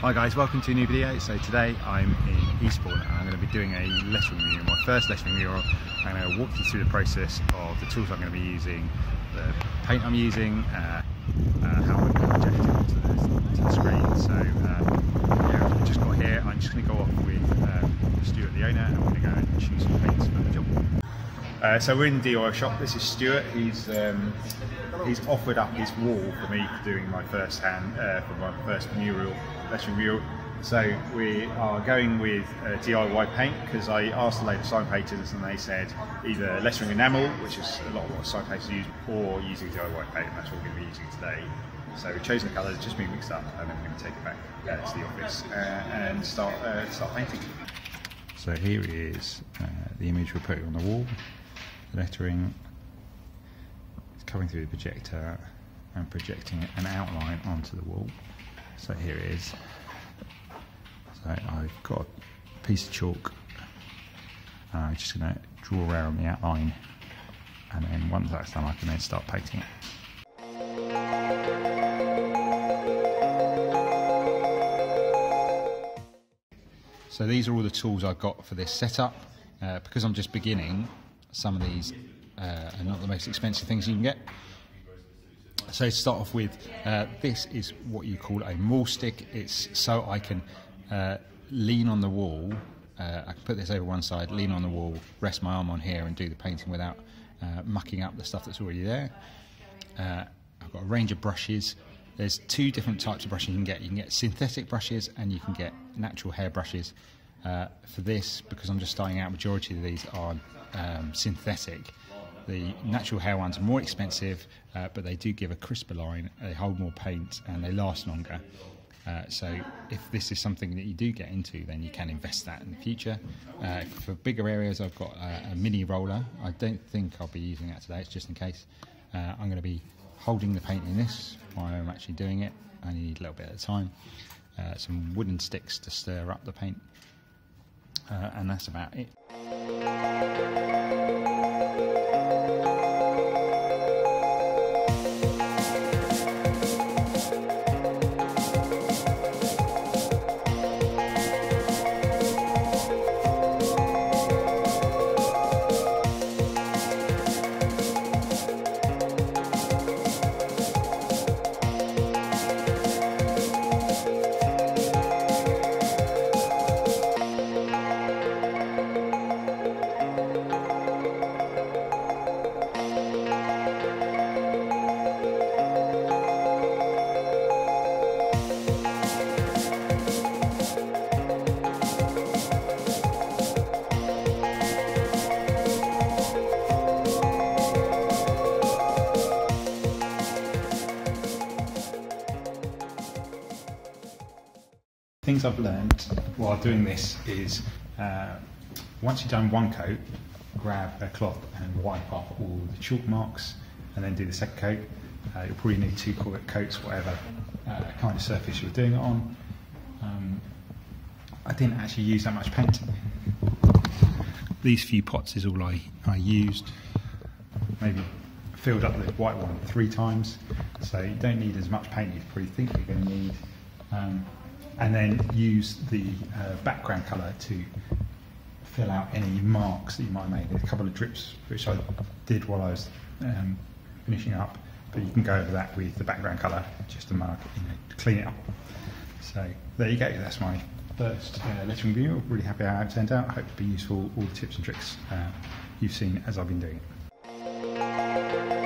Hi guys, welcome to a new video. So today I'm in Eastbourne and I'm going to be doing a lettering mural, my first lettering mural. I'm going to walk you through the process of the tools I'm going to be using, the paint I'm using, how I'm going to project it onto the screen. So yeah, I've just got here. I'm just going to go off with Stuart, the owner, and I'm going to go and choose some paints for the job. So we're in the DIY shop. This is Stuart. He's offered up his wall for me for doing my first mural, lettering mural. So we are going with DIY paint because I asked a load of sign painters and they said either lettering enamel, which is a lot of what sign painters use, or using DIY paint, and that's what we're going to be using today. So we've chosen the colours, just been mixed up, and then we're going to take it back to the office and start painting. So here is the image we're putting on the wall. The lettering is coming through the projector and projecting an outline onto the wall. So here it is. So I've got a piece of chalk and I'm just going to draw around the outline, and then once that's done I can then start painting it. So these are all the tools I've got for this setup. Because I'm just beginning, some of these are not the most expensive things you can get. So to start off with, this is what you call a Mahl stick. It's so I can lean on the wall. I can put this over one side, lean on the wall, rest my arm on here and do the painting without mucking up the stuff that's already there. I've got a range of brushes. There's two different types of brushes you can get. You can get synthetic brushes and you can get natural hair brushes. For this, because I'm just starting out, majority of these are synthetic. The natural hair ones are more expensive, but they do give a crisper line, they hold more paint and they last longer. So if this is something that you do get into, then you can invest that in the future. For bigger areas, I've got a mini roller. I don't think I'll be using that today, it's just in case. I'm going to be holding the paint in this while I'm actually doing it. I need a little bit at a time. Some wooden sticks to stir up the paint. And that's about it. Things I've learned while doing this is once you've done one coat, grab a cloth and wipe off all the chalk marks and then do the second coat. You'll probably need two coats, whatever kind of surface you're doing it on. I didn't actually use that much paint. These few pots is all I used. Maybe filled up the white one 3 times, so you don't need as much paint as you probably think you're going to need. And then use the background colour to fill out any marks that you might make. There's a couple of drips which I did while I was finishing up, but you can go over that with the background colour just to mark, to clean it up. So there you go, that's my first lettering mural. Really happy how it turned out. I hope to be useful, all the tips and tricks you've seen as I've been doing it.